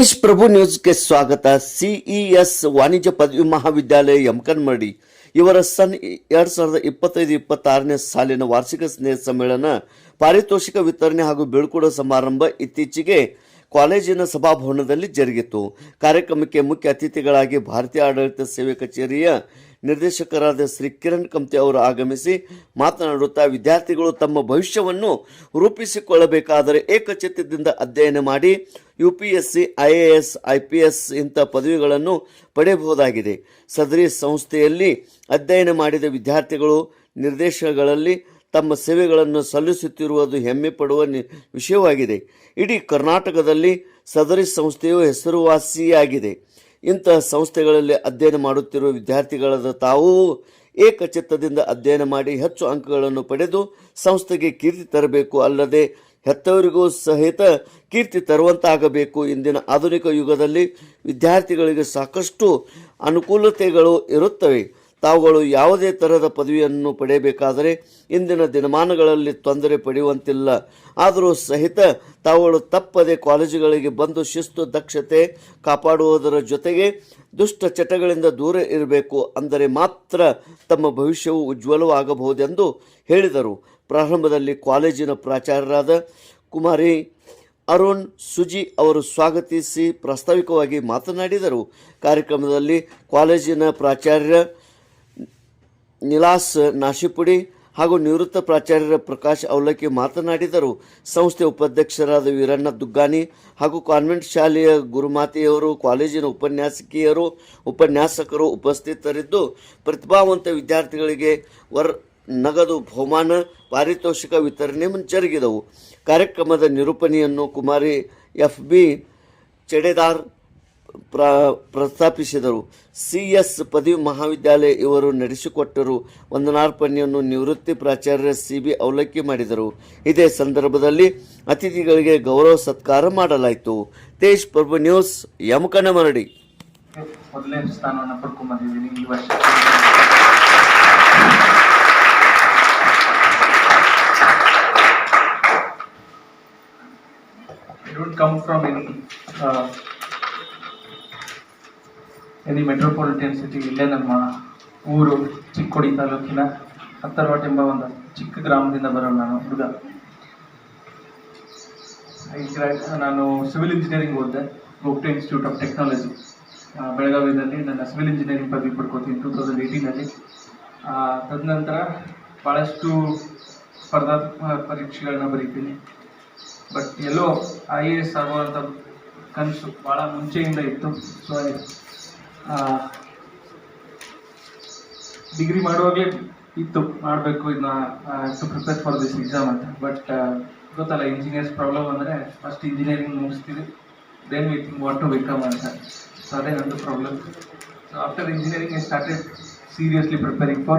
ತೇಜ್ ಪ್ರಭು ನ್ಯೂಸ್ಗೆ ಸ್ವಾಗತ. ಸಿಇಎಸ್ ವಾಣಿಜ್ಯ ಪದವಿ ಮಹಾವಿದ್ಯಾಲಯ ಯಮಕನಮರಡಿ ಇವರ ಸನ್ 2025-26ನೇ ಸಾಲಿನ ವಾರ್ಷಿಕ ಸ್ನೇಹ ಸಮ್ಮೇಳನ, ಪಾರಿತೋಷಿಕ ವಿತರಣೆ ಹಾಗೂ ಬೀಳ್ಕೊಡುವ ಸಮಾರಂಭ ಇತ್ತೀಚೆಗೆ ಕಾಲೇಜಿನ ಸಭಾಭವನದಲ್ಲಿ ಜರುಗಿತು. ಕಾರ್ಯಕ್ರಮಕ್ಕೆ ಮುಖ್ಯ ಅತಿಥಿಗಳಾಗಿ ಭಾರತೀಯ ಆಡಳಿತ ಸೇವೆ ಕಚೇರಿಯ ನಿರ್ದೇಶಕರಾದ ಶ್ರೀ ಕಿರಣ್ ಕಮ್ತೆ ಅವರು ಆಗಮಿಸಿ ಮಾತನಾಡುತ್ತಾ, ವಿದ್ಯಾರ್ಥಿಗಳು ತಮ್ಮ ಭವಿಷ್ಯವನ್ನು ರೂಪಿಸಿಕೊಳ್ಳಬೇಕಾದರೆ ಏಕಚಿತ್ತದಿಂದ ಅಧ್ಯಯನ ಮಾಡಿ UPSC, IAS, IPS ಇಂಥ ಪದವಿಗಳನ್ನು ಪಡೆಯಬಹುದಾಗಿದೆ. ಸದರಿ ಸಂಸ್ಥೆಯಲ್ಲಿ ಅಧ್ಯಯನ ಮಾಡಿದ ವಿದ್ಯಾರ್ಥಿಗಳು ನಿರ್ದೇಶನಗಳಲ್ಲಿ ತಮ್ಮ ಸೇವೆಗಳನ್ನು ಸಲ್ಲಿಸುತ್ತಿರುವುದು ಹೆಮ್ಮೆ ಪಡುವ ವಿಷಯವಾಗಿದೆ. ಇಡೀ ಕರ್ನಾಟಕದಲ್ಲಿ ಸದರಿ ಸಂಸ್ಥೆಯು ಹೆಸರುವಾಸಿಯಾಗಿದೆ. ಇಂತಹ ಸಂಸ್ಥೆಗಳಲ್ಲಿ ಅಧ್ಯಯನ ಮಾಡುತ್ತಿರುವ ವಿದ್ಯಾರ್ಥಿಗಳಾದ ತಾವು ಏಕಚಿತ್ತದಿಂದ ಅಧ್ಯಯನ ಮಾಡಿ ಹೆಚ್ಚು ಅಂಕಗಳನ್ನು ಪಡೆದು ಸಂಸ್ಥೆಗೆ ಕೀರ್ತಿ ತರಬೇಕು, ಅಲ್ಲದೆ ಹೆತ್ತವರಿಗೂ ಸಹಿತ ಕೀರ್ತಿ ತರುವಂತಾಗಬೇಕು. ಇಂದಿನ ಆಧುನಿಕ ಯುಗದಲ್ಲಿ ವಿದ್ಯಾರ್ಥಿಗಳಿಗೆ ಸಾಕಷ್ಟು ಅನುಕೂಲತೆಗಳು ಇರುತ್ತವೆ. ತಾವುಗಳು ಯಾವುದೇ ತರಹದ ಪದವಿಯನ್ನು ಪಡೆಯಬೇಕಾದರೆ ಇಂದಿನ ದಿನಮಾನಗಳಲ್ಲಿ ತೊಂದರೆ ಪಡೆಯುವಂತಿಲ್ಲ. ಆದರೂ ಸಹಿತ ತಾವುಗಳು ತಪ್ಪದೆ ಕಾಲೇಜುಗಳಿಗೆ ಬಂದು ಶಿಸ್ತು, ದಕ್ಷತೆ ಕಾಪಾಡುವುದರ ಜೊತೆಗೆ ದುಷ್ಟ ಚಟಗಳಿಂದ ದೂರ ಇರಬೇಕು. ಅಂದರೆ ಮಾತ್ರ ತಮ್ಮ ಭವಿಷ್ಯವು ಉಜ್ವಲವಾಗಬಹುದೆಂದು ಹೇಳಿದರು. ಪ್ರಾರಂಭದಲ್ಲಿ ಕಾಲೇಜಿನ ಪ್ರಾಚಾರ್ಯರಾದ ಕುಮಾರಿ ಅರುಣ್ ಸುಜಿ ಅವರು ಸ್ವಾಗತಿಸಿ ಪ್ರಾಸ್ತಾವಿಕವಾಗಿ ಮಾತನಾಡಿದರು. ಕಾರ್ಯಕ್ರಮದಲ್ಲಿ ಕಾಲೇಜಿನ ಪ್ರಾಚಾರ್ಯ ನಿಲಾಸ್ ನಾಶಿಪುಡಿ ಹಾಗೂ ನಿವೃತ್ತ ಪ್ರಾಚಾರ್ಯರ ಪ್ರಕಾಶ್ ಅವಲಕ್ಕಿ ಮಾತನಾಡಿದರು. ಸಂಸ್ಥೆ ಉಪಾಧ್ಯಕ್ಷರಾದ ವೀರಣ್ಣ ದುಗ್ಗಾನಿ ಹಾಗೂ ಕಾನ್ವೆಂಟ್ ಶಾಲೆಯ ಗುರುಮಾತೆಯವರು, ಕಾಲೇಜಿನ ಉಪನ್ಯಾಸಕರು ಉಪಸ್ಥಿತರಿದ್ದು ಪ್ರತಿಭಾವಂತ ವಿದ್ಯಾರ್ಥಿಗಳಿಗೆ ನಗದು ಬಹುಮಾನ, ಪಾರಿತೋಷಿಕ ವಿತರಣೆ ಜರುಗಿದವು. ಕಾರ್ಯಕ್ರಮದ ನಿರೂಪಣೆಯನ್ನು ಕುಮಾರಿ FB ಚೆಡೆದಾರ್ ಪ್ರಸ್ತಾಪಿಸಿದರು. CS ಪದವಿ ಮಹಾವಿದ್ಯಾಲಯ ಇವರು ನಡೆಸಿಕೊಟ್ಟರು. ವಂದನಾರ್ಪಣೆಯನ್ನು ನಿವೃತ್ತಿ ಪ್ರಾಚಾರ್ಯ CB ಅವಲಕ್ಕಿ ಮಾಡಿದರು. ಇದೇ ಸಂದರ್ಭದಲ್ಲಿ ಅತಿಥಿಗಳಿಗೆ ಗೌರವ ಸತ್ಕಾರ ಮಾಡಲಾಯಿತು. ತೇಜ್ ಪ್ರಭು ನ್ಯೂಸ್, ಯಮಕನಮರಡಿ. ಮೊದಲನೇ ಸ್ಥಾನವನ್ನು ಪಡ್ಕೊಂಡ್ಬಂದಿದ್ದೀನಿ ಈ ವರ್ಷ. I don't come from any metropolitan city. ಇಲ್ಲೇ ನಮ್ಮ ಊರು ಚಿಕ್ಕೋಡಿ ತಾಲೂಕಿನ ಹತ್ತರವಾಟ ಎಂಬ ಒಂದು ಚಿಕ್ಕ ಗ್ರಾಮದಿಂದ ಬರೋ ನಾನು ಹುಡುಗ. ನಾನು ಸಿವಿಲ್ ಇಂಜಿನಿಯರಿಂಗ್ ಓದಿದೆ, ಗೋಪ್ಟೆ ಇನ್ಸ್ಟಿಟ್ಯೂಟ್ ಆಫ್ ಟೆಕ್ನಾಲಜಿ ಬೆಳಗಾವಿಯಲ್ಲಿ. ನನ್ನ ಸಿವಿಲ್ ಇಂಜಿನಿಯರಿಂಗ್ ಪದವಿ ಪಡ್ಕೋತೀನಿ 2018ನಲ್ಲಿ. ತದನಂತರ ಭಾಳಷ್ಟು ಸ್ಪರ್ಧಾತ್ಮಕ ಪರೀಕ್ಷೆಗಳನ್ನ ಬರೀತೀನಿ. ಬಟ್ ಎಲ್ಲೋ IAS ಆಗುವಂಥ ಕನಸು ಭಾಳ ಮುಂಚೆಯಿಂದ ಇತ್ತು. ಸೊ ಡಿಗ್ರಿ ಮಾಡುವಾಗಲೇ ಇತ್ತು ಮಾಡಬೇಕು ಇದನ್ನ, to prepare for this exam ಅಂತ. ಬಟ್ ಗೊತ್ತಲ್ಲ, ಇಂಜಿನಿಯರ್ಸ್ ಪ್ರಾಬ್ಲಮ್ ಅಂದರೆ ಫಸ್ಟ್ ಇಂಜಿನಿಯರಿಂಗ್ ಮುಗಿಸ್ತೀವಿ, then we think what to become ಅಂತ. ಸೊ ಅದೇ ನಂದು problem. So after engineering I started seriously preparing for